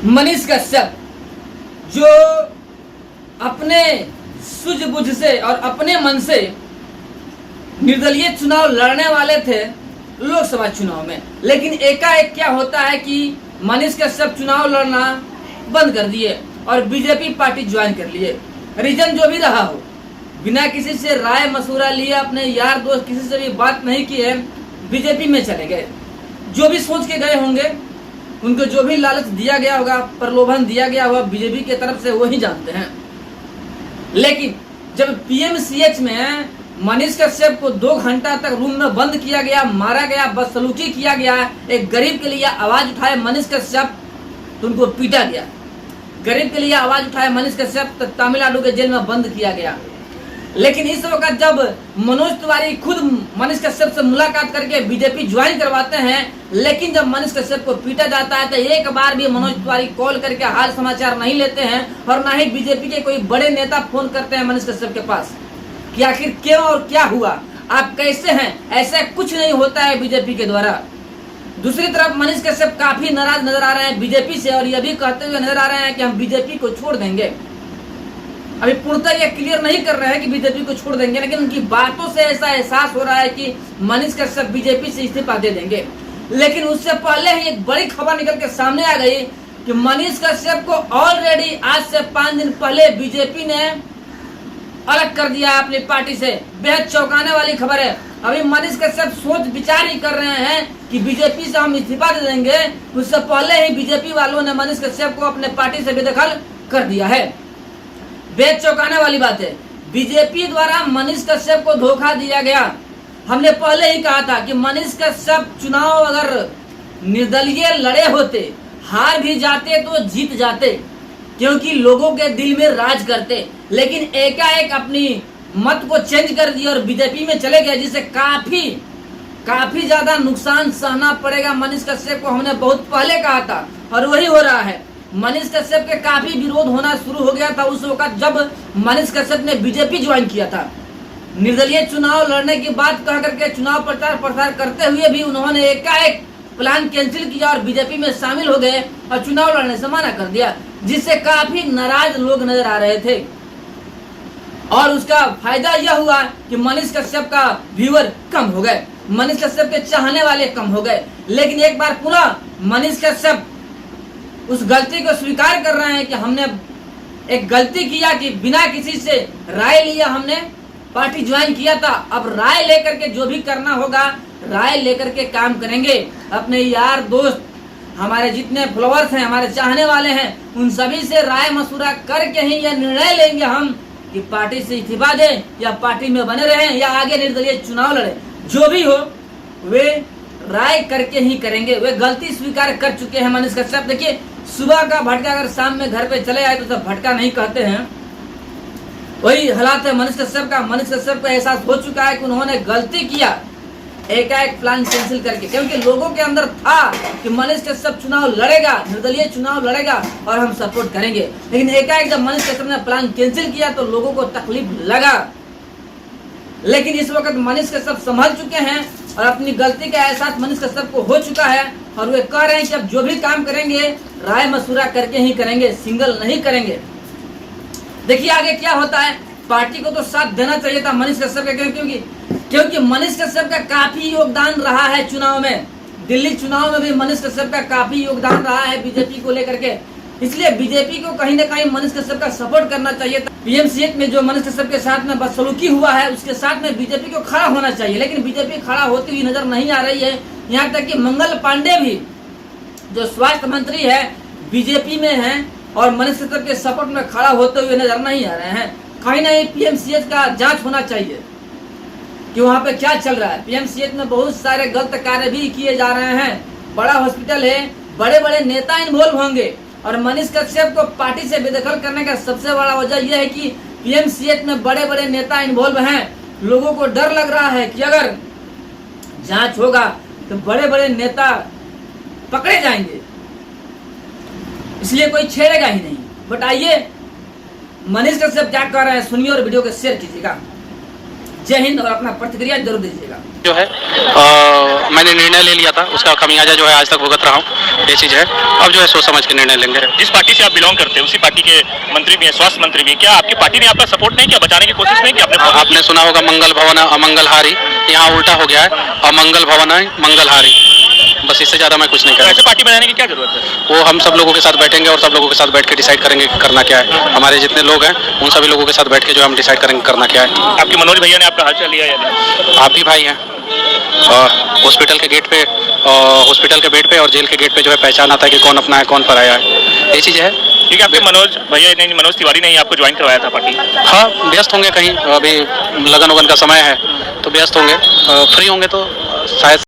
मनीष कश्यप जो अपने सूझबूझ से और अपने मन से निर्दलीय चुनाव लड़ने वाले थे लोकसभा चुनाव में, लेकिन एकाएक क्या होता है कि मनीष कश्यप चुनाव लड़ना बंद कर दिए और बीजेपी पार्टी ज्वाइन कर लिए। रीजन जो भी रहा हो, बिना किसी से राय मशवरा लिए, अपने यार दोस्त किसी से भी बात नहीं की है, बीजेपी में चले गए। जो भी सोच के गए होंगे, उनको जो भी लालच दिया गया होगा, प्रलोभन दिया गया होगा बीजेपी की तरफ से, वही जानते हैं। लेकिन जब पीएमसीएच में मनीष कश्यप को 2 घंटा तक रूम में बंद किया गया, मारा गया, बदसलूकी किया गया, एक गरीब के लिए आवाज उठाए मनीष कश्यप तो उनको पीटा गया। गरीब के लिए आवाज उठाए मनीष कश्यप तो तमिलनाडु के जेल में बंद किया गया। लेकिन इस वक्त जब मनोज तिवारी खुद मनीष कश्यप से मुलाकात करके बीजेपी ज्वाइन करवाते हैं, लेकिन जब मनीष कश्यप को पीटा जाता है तो एक बार भी मनोज तिवारी कॉल करके हाल समाचार नहीं लेते हैं और न ही बीजेपी के कोई बड़े नेता फोन करते हैं मनीष कश्यप के पास कि आखिर क्यों और क्या हुआ, आप कैसे हैं। ऐसा कुछ नहीं होता है बीजेपी के द्वारा। दूसरी तरफ मनीष कश्यप काफी नाराज नजर आ रहे हैं बीजेपी से और यह भी कहते हुए नजर आ रहे हैं कि हम बीजेपी को छोड़ देंगे। अभी पूर्णतः ये क्लियर नहीं कर रहे हैं कि बीजेपी को छोड़ देंगे, लेकिन उनकी बातों से ऐसा एहसास हो रहा है कि मनीष कश्यप बीजेपी से इस्तीफा दे देंगे। लेकिन उससे पहले ही एक बड़ी खबर निकल के सामने आ गई कि मनीष कश्यप को ऑलरेडी आज से 5 दिन पहले बीजेपी ने अलग कर दिया अपनी पार्टी से। बेहद चौंकाने वाली खबर है। अभी मनीष कश्यप सोच विचार ही कर रहे हैं कि बीजेपी से हम इस्तीफा दे देंगे, उससे पहले ही बीजेपी वालों ने मनीष कश्यप को अपने पार्टी से बेदखल कर दिया है। बेहद चौंकाने वाली बात है। बीजेपी द्वारा मनीष कश्यप को धोखा दिया गया। हमने पहले ही कहा था कि मनीष कश्यप चुनाव अगर निर्दलीय लड़े होते, हार भी जाते तो जीत जाते, क्योंकि लोगों के दिल में राज करते। लेकिन एकाएक अपनी मत को चेंज कर दिया और बीजेपी में चले गए, जिससे काफी ज्यादा नुकसान सहना पड़ेगा मनीष कश्यप को। हमने बहुत पहले कहा था और वही हो रहा है। मनीष कश्यप के काफी विरोध होना शुरू हो गया था उस वक्त जब मनीष कश्यप ने बीजेपी ज्वाइन किया था। निर्दलीय चुनाव लड़ने की बात कह करके चुनाव प्रचार करते हुए भी उन्होंने एकाएक प्लान कैंसिल किया और बीजेपी में शामिल हो गए और चुनाव लड़ने से मना कर दिया, जिससे काफी नाराज लोग नजर आ रहे थे। और उसका फायदा यह हुआ कि मनीष कश्यप का व्यूअर कम हो गए, मनीष कश्यप के चाहने वाले कम हो गए। लेकिन एक बार पुनः मनीष कश्यप उस गलती को स्वीकार कर रहे हैं कि हमने एक गलती किया कि बिना किसी से राय लिया हमने पार्टी ज्वाइन किया था। अब राय लेकर के जो भी करना होगा, राय लेकर के काम करेंगे। अपने यार दोस्त, हमारे जितने फॉलोअर्स हैं, हमारे चाहने वाले हैं, उन सभी से राय मशवरा करके ही यह निर्णय लेंगे हम कि पार्टी से इस्तीफा दें या पार्टी में बने रहें या आगे निर्दलीय चुनाव लड़े। जो भी हो वे राय करके ही करेंगे। वे गलती स्वीकार कर चुके हैं मनीष कश्यप। देखिए, सुबह का भटका अगर शाम में घर पे चले आए तो सब भटका नहीं कहते हैं, वही हालात है मनीष कश्यप का। मनीष कश्यप को एहसास हो चुका है कि उन्होंने गलती किया एकाएक प्लान कैंसिल करके, क्योंकि लोगों के अंदर था कि मनीष कश्यप चुनाव लड़ेगा, निर्दलीय चुनाव लड़ेगा और हम सपोर्ट करेंगे। लेकिन एकाएक जब मनीष कश्यप ने प्लान कैंसिल किया तो लोगों को तकलीफ लगा। लेकिन इस वक्त मनीष कश्यप संभल चुके हैं और अपनी गलती का एहसास मनीष कश्यप को हो चुका है और वे कह रहे हैं कि अब जो भी काम करेंगे राय मशवरा करके ही करेंगे, सिंगल नहीं करेंगे। देखिए आगे क्या होता है। पार्टी को तो साथ देना चाहिए था मनीष कश्यप का, क्योंकि मनीष कश्यप का काफी योगदान रहा है चुनाव में। दिल्ली चुनाव में भी मनीष कश्यप का काफी योगदान रहा है बीजेपी को लेकर के। इसलिए बीजेपी को कहीं ना कहीं मनीष कश्यप का सपोर्ट करना चाहिए था। पीएमसीएच में जो मनीष कश्यप के साथ में बदसलूकी हुआ है, उसके साथ में बीजेपी को खड़ा होना चाहिए, लेकिन बीजेपी खड़ा होती हुई नजर नहीं आ रही है। यहाँ तक कि मंगल पांडे भी जो स्वास्थ्य मंत्री है बीजेपी में है और मनीष कश्यप के सपोर्ट में खड़ा होते हुए नजर नहीं आ रहे हैं। कहीं ना कहीं पीएमसीएच का जांच होना चाहिए कि वहाँ पे क्या चल रहा है। पीएमसीएच में बहुत सारे गलत कार्य भी किए जा रहे हैं। बड़ा हॉस्पिटल है, बड़े बड़े नेता इन्वॉल्व होंगे और मनीष कश्यप को पार्टी से बेदखल करने का सबसे बड़ा वजह यह है कि पीएमसीएच में बड़े बड़े नेता इन्वॉल्व हैं। लोगों को डर लग रहा है कि अगर जांच होगा तो बड़े बड़े नेता पकड़े जाएंगे, इसलिए कोई छेड़ेगा ही नहीं। बट आइए मनीष कश्यप क्या कह रहे हैं सुनिए और वीडियो को शेयर कीजिएगा। जय हिंद और अपना प्रतिक्रिया जरूर दीजिएगा। जो है मैंने निर्णय ले लिया था, उसका खमियाजा जो है आज तक भुगत रहा हूँ, ये चीज़ है। अब जो है सोच समझ के निर्णय लेंगे। जिस पार्टी से आप बिलोंग करते हैं उसी पार्टी के मंत्री भी हैं, स्वास्थ्य मंत्री भी हैं, क्या आपकी पार्टी ने आपका सपोर्ट नहीं किया, बचाने की कोशिश नहीं की आपने सुना होगा मंगल भवन अमंगल हारी, यहाँ उल्टा हो गया है, अमंगल भवन है मंगल हारी, बस इससे ज़्यादा मैं कुछ नहीं कर। ऐसे पार्टी बनाने की क्या जरूरत है? वो हम सब लोगों के साथ बैठेंगे और सब लोगों के साथ बैठ के डिसाइड करेंगे कि करना क्या है। हमारे जितने लोग हैं उन सभी लोगों के साथ बैठ के जो हम डिसाइड करेंगे करना क्या है। आपके मनोज भैया ने आपका हालचाल लिया या नहीं? आप भी भाई हैं, हॉस्पिटल के गेट पे हॉस्पिटल के बेड पे और जेल के गेट पे जो है पहचान आता है कि कौन अपना है कौन पराया है, ये चीज़ है। ठीक है, आपके मनोज भैया नहीं, मनोज तिवारी ने ही आपको ज्वाइन करवाया था पार्टी? हाँ, व्यस्त होंगे कहीं, अभी लगन उगन का समय है तो व्यस्त होंगे, फ्री होंगे तो शायद